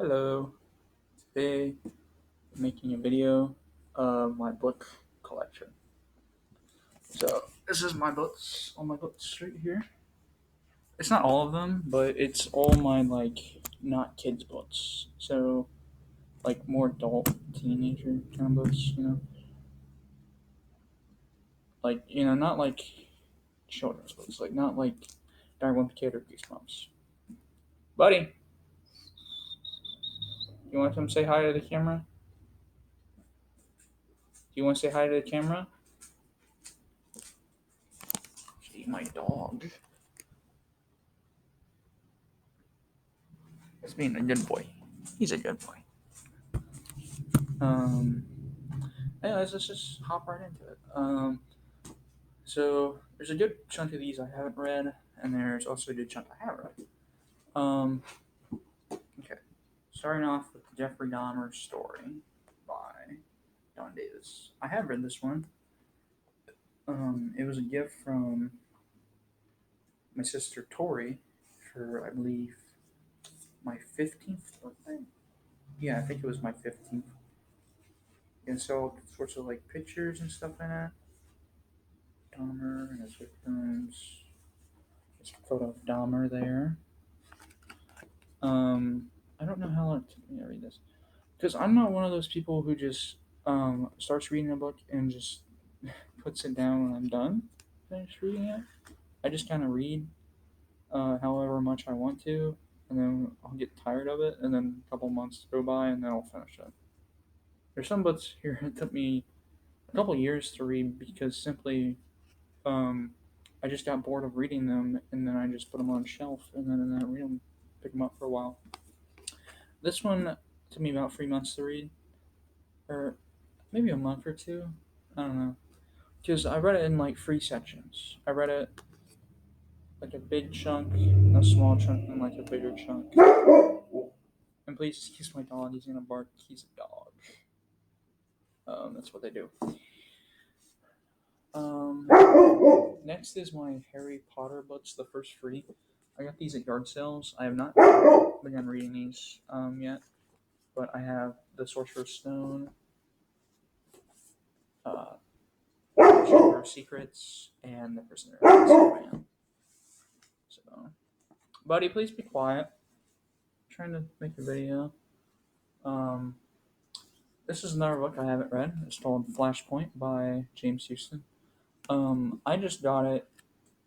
Hello. Today, I'm making a video of my book collection. So, this is my books, all my books right here. It's not all of them, but it's all my, not kids' books. So, more adult, teenager kind of books. Not like children's books. Not like Diary of a Kid or Goosebumps. Buddy, you want to come say hi to the camera? Do you want to say hi to the camera? Gee, my dog. He's being a good boy. He's a good boy. Um, Anyways, let's just hop right into it. So there's a good chunk of these I haven't read, and there's also a good chunk I have read. Um, okay, starting off with Jeffrey Dahmer's story by Don Davis. I have read this one. It was a gift from my sister Tori for, I believe, my 15th birthday. Yeah, I think it was my 15th. And so all sorts of pictures and stuff in it. Dahmer and his victims. There's a photo of Dahmer there. I don't know how long it took me to read this because I'm not one of those people who just starts reading a book and just puts it down when I'm done finished reading it. I just kind of read however much I want to, and then I'll get tired of it, and then a couple months go by, and then I'll finish it. There's some books here it took me a couple years to read because simply um, I just got bored of reading them, and then I just put them on a shelf, and then I read them, pick them up for a while. This one took me about 3 months to read, or maybe a month or two. I don't know, because I read it in three sections. I read it like a big chunk, a small chunk, and like a bigger chunk. And please excuse my dog. He's gonna bark. He's a dog. That's what they do. Um, Next is my Harry Potter books, the first three. I got these at yard sales. I have not begun reading these yet, but I have the Sorcerer's Stone, uh, Chamber of Secrets, and the Prisoner of Azkaban. So, buddy, please be quiet. I'm trying to make a video. Um, this is another book I haven't read. It's called Flashpoint by James Houston. I just got it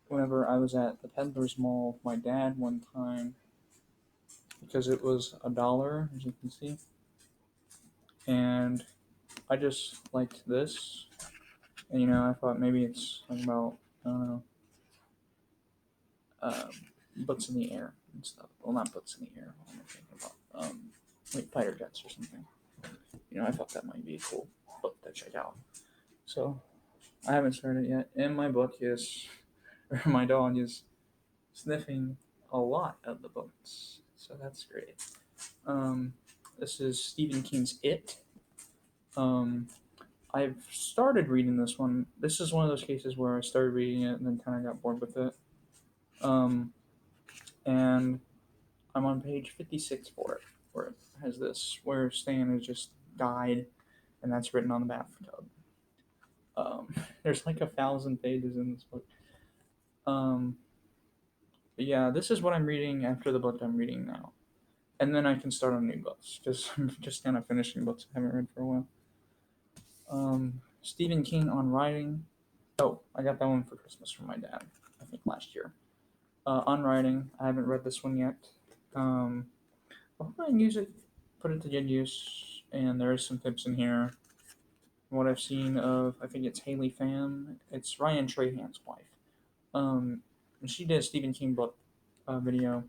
whenever I was at the Peddler's Mall with my dad one time because it was $1, as you can see, and I just liked this, and I thought maybe it's about I don't know, um, books in the air and stuff. Well, not books in the air. What am I thinking about? Like fighter jets or something. I thought that might be a cool book to check out. So I haven't started it yet, and my book is, or my dog is sniffing a lot of the books, so that's great. Um, this is Stephen King's It. Um, I've started reading this one. This is one of those cases where I started reading it and then kind of got bored with it. Um, and I'm on page 56 for it, where it has this, where Stan has just died, and that's written on the bathtub. There's 1,000 pages in this book. But yeah, this is what I'm reading after the book I'm reading now. And then I can start on new books, because I'm just kind of finishing books I haven't read for a while. Stephen King on writing. Oh, I got that one for Christmas from my dad, I think last year. On writing, I haven't read this one yet. I'll go and use it, put it to good use, and there is some tips in here. What I've seen of, I think it's Haley Pham. It's Ryan Trahan's wife. And she did a Stephen King book video.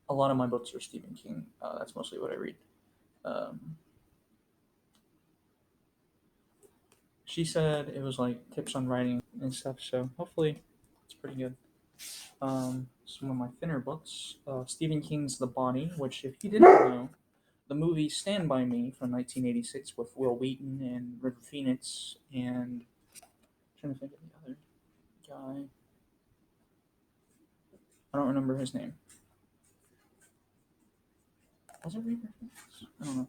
A lot of my books are Stephen King. That's mostly what I read. Um, she said it was tips on writing and stuff, so hopefully it's pretty good. Some of my thinner books, Stephen King's The Body, which, if you didn't know, the movie Stand By Me from 1986 with Will Wheaton and River Phoenix and I'm trying to think of the other guy. I don't remember his name. Was it Read for Christmas? I don't know.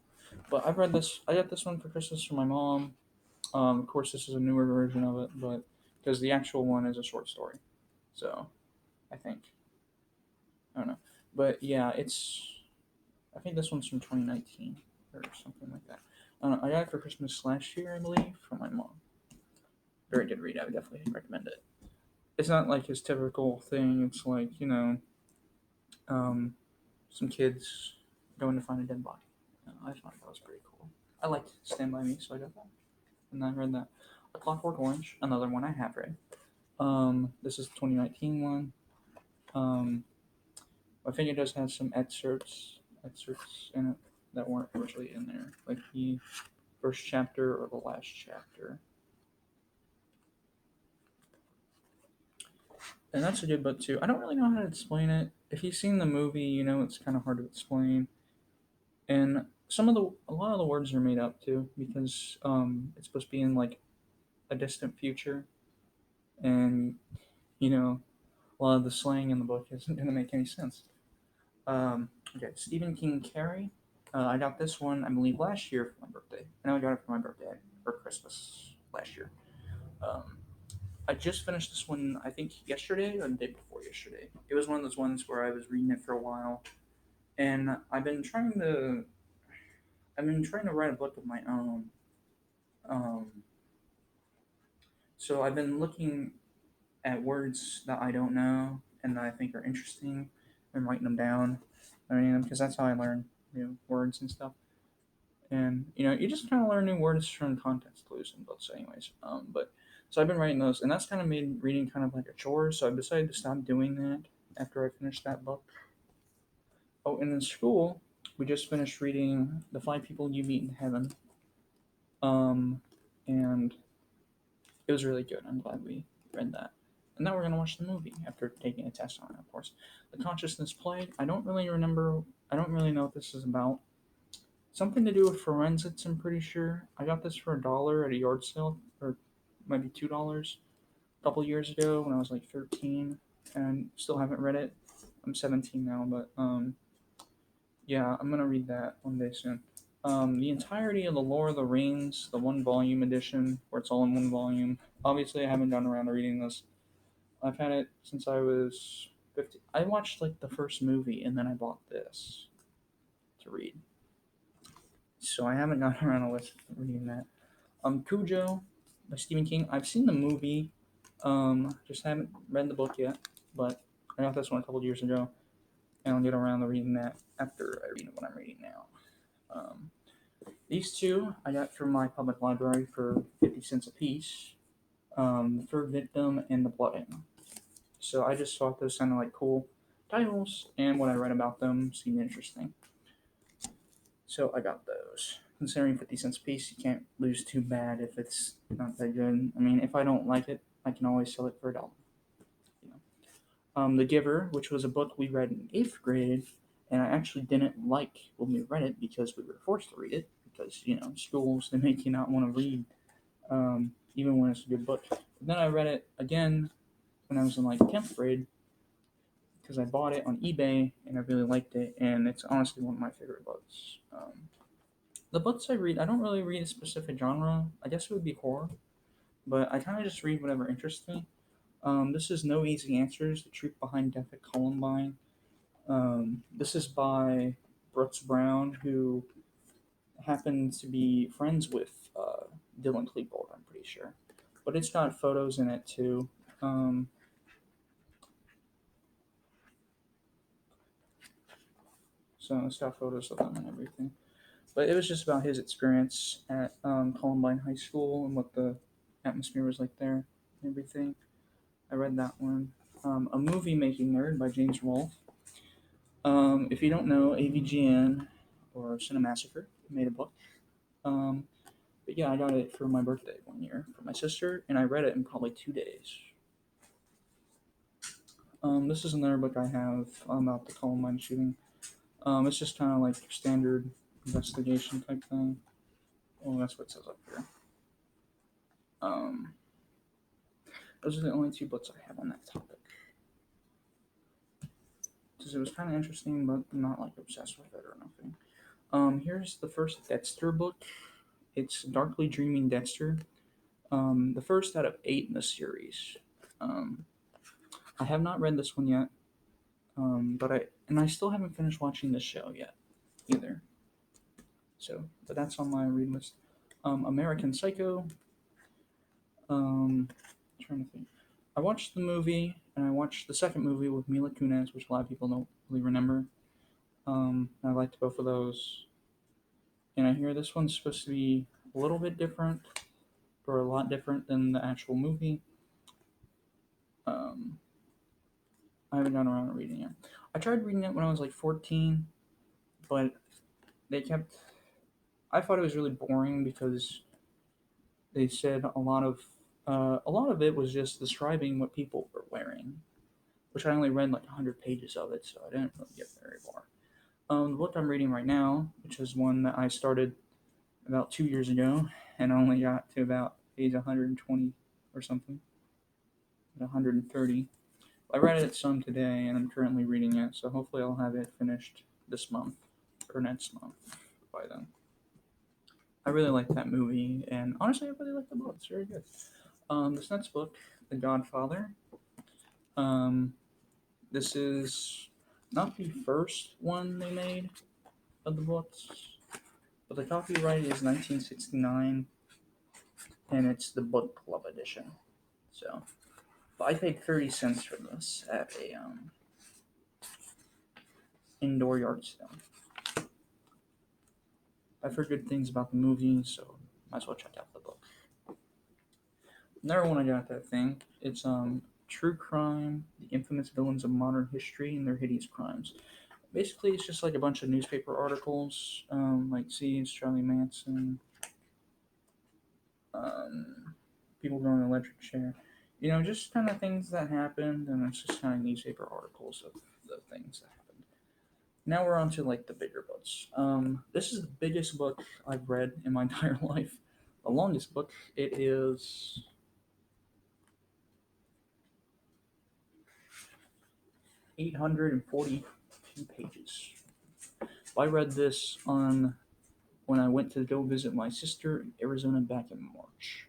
But I've read this. I got this one for Christmas from my mom. Of course, this is a newer version of it, but because the actual one is a short story, so I think I don't know. But yeah, it's. I think this one's from 2019 or something like that. I got it for Christmas last year, I believe, from my mom. Very good read. I would definitely recommend it. It's not like his typical thing. It's like um, some kids going to find a dead body. I thought that was pretty cool. I liked Stand By Me, so I got that. And I read that. A Clockwork Orange, another one I have read. This is the 2019 one. Um, I think it does have some excerpts in it that weren't originally in there, like the first chapter or the last chapter. And that's a good book too. I don't really know how to explain it. If you've seen the movie, you know it's kind of hard to explain. And a lot of the words are made up too because it's supposed to be in like a distant future, and you know a lot of the slang in the book isn't going to make any sense. Okay, Stephen King Carrie. I got this one, I believe, last year for my birthday. I know I got it for my birthday or Christmas last year. Um, I just finished this one, I think, yesterday or the day before yesterday. It was one of those ones where I was reading it for a while, and I've been trying to write a book of my own. Um, so I've been looking at words that I don't know and that I think are interesting and writing them down. I mean, because that's how I learn words and stuff. And you just kind of learn new words from context clues in books, anyways. But so I've been writing those, and that's kind of made reading kind of like a chore. So I decided to stop doing that after I finished that book. Oh, and in school, we just finished reading The Five People You Meet in Heaven, um, and it was really good. I'm glad we read that. And now we're gonna watch the movie after taking a test on it, of course. The Consciousness Play. I don't really remember. I don't really know what this is about. Something to do with forensics, I'm pretty sure. I got this for $1 at a yard sale, or maybe $2, a couple years ago when I was like 13, and still haven't read it. I'm 17 now, but yeah, I'm gonna read that one day soon. The entirety of the Lord of the Rings, the one volume edition, where it's all in one volume. Obviously, I haven't gotten around to reading this. I've had it since I was 15. I watched like the first movie, and then I bought this to read. So I haven't gotten around to reading that. Cujo by Stephen King. I've seen the movie. Just haven't read the book yet, but I got this one a couple years ago, and I'll get around to reading that after I read what I'm reading now. Um, these two I got from my public library for 50 cents a piece. The Third Victim and The Blooding. So I just thought those sounded like cool titles, and what I read about them seemed interesting. So I got those. Considering 50 cents a piece, you can't lose too bad if it's not that good. I mean, if I don't like it, I can always sell it for $1. You know. The Giver, which was a book we read in 8th grade, and I actually didn't like when we read it because we were forced to read it because schools they make you not want to read, even when it's a good book. But then I read it again when I was in like 10th grade because I bought it on eBay and I really liked it, and it's honestly one of my favorite books. The books I read, I don't really read a specific genre. I guess it would be horror, but I kind of just read whatever interests me. This is No Easy Answers: The Truth Behind Death at Columbine. This is by Brooks Brown, who happens to be friends with Dylan Klebold, I'm pretty sure. But it's got photos in it too. So it's got photos of them and everything. But it was just about his experience at Columbine High School and what the atmosphere was like there and everything. I read that one. A Movie Making Nerd by James Rolfe. If you don't know, AVGN or Cinemassacre made a book. Um, but yeah, I got it for my birthday one year for my sister, and I read it in probably 2 days. This is another book I have about the Columbine shooting. It's just kind of like standard investigation type thing. Well, that's what it says up here. Um, those are the only two books I have on that topic. because it was kind of interesting, but I'm not like obsessed with it or nothing. Here's the first Dexter book. It's Darkly Dreaming Dexter. The first out of 8 in the series. Um, I have not read this one yet. I still haven't finished watching the show yet either. So, but that's on my read list. American Psycho. Trying to think. I watched the movie and I watched the second movie with Mila Kunis, which a lot of people don't really remember. I liked both of those, and I hear this one's supposed to be a little bit different, or a lot different than the actual movie. Um, I haven't gotten around to reading it. I tried reading it when I was like 14, but they kept. I thought it was really boring because they said a lot of it was just describing what people were wearing, which I only read like 100 pages of it, so I didn't really get very far. The book I'm reading right now, which is one that I started about 2 years ago, and I only got to about page 120 or something, 130. I read it some today, and I'm currently reading it, so hopefully I'll have it finished this month or next month by then. I really like that movie, and honestly, I really like the book. It's very good. This next book, The Godfather. Um, this is not the first one they made of the books, but the copyright is 1969, and it's the book club edition. So, but I paid 30 cents for this at a indoor yard sale. I've heard good things about the movie, so might as well check out the book. Another one I got at that thing. It's True Crime: The Infamous Villains of Modern History and Their Hideous Crimes. Basically, it's just like a bunch of newspaper articles, like see Charlie Manson, people going to electric chair. You know, just kind of things that happened, and it's just kind of newspaper articles of the things that happened. Now we're on to like the bigger books. This is the biggest book I've read in my entire life. The longest book. It is 842 pages. I read this on when I went to go visit my sister in Arizona back in March.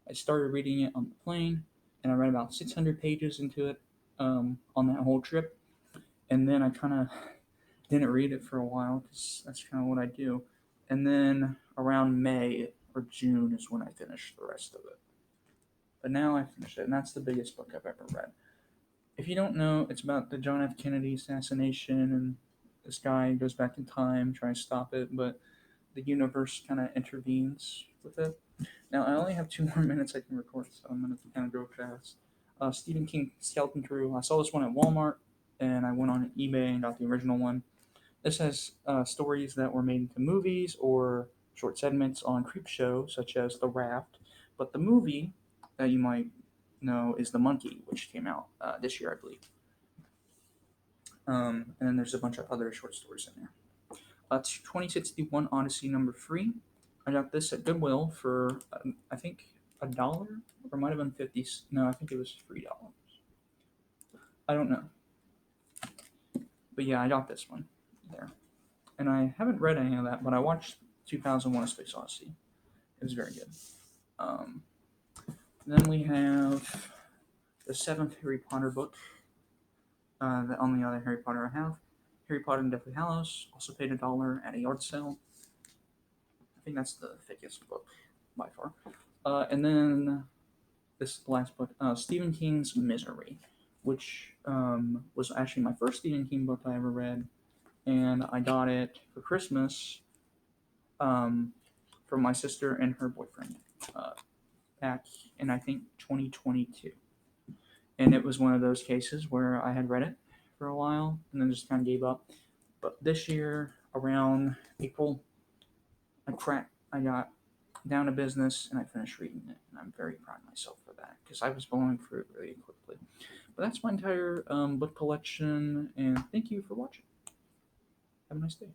I started reading it on the plane, and I read about 600 pages into it on that whole trip. And then I kind of didn't read it for a while because that's kind of what I do. And then around May or June is when I finished the rest of it. But now I finished it, and that's the biggest book I've ever read. If you don't know, it's about the John F. Kennedy assassination, and this guy goes back in time trying to stop it, but the universe kind of intervenes with it. Now, I only have 2 more minutes I can record, so I'm going to kind of go fast. Stephen King Skeleton Crew. I saw this one at Walmart, and I went on eBay and got the original one. This has stories that were made into movies or short segments on Creepshow, such as The Raft. But the movie that you might know is The Monkey, which came out this year, I believe. And then there's a bunch of other short stories in there. 2061 Odyssey number 3. I got this at Goodwill for, I think, $1, or it might have been 50. No, I think it was $3. I don't know. But yeah, I got this one there. And I haven't read any of that, but I watched 2001: A Space Odyssey. It was very good. Um, then we have the 7th Harry Potter book. The only other Harry Potter I have. Harry Potter and Deathly Hallows. Also paid $1 at a yard sale. I think that's the thickest book by far. And then this is the last book, Stephen King's Misery, which was actually my first Stephen King book I ever read, and I got it for Christmas from my sister and her boyfriend back in, I think, 2022. And it was one of those cases where I had read it for a while and then just kind of gave up. But this year, around April, I got down to business and I finished reading it. And I'm very proud of myself for that because I was blowing through it really quickly. But that's my entire book collection, and thank you for watching. Have a nice day.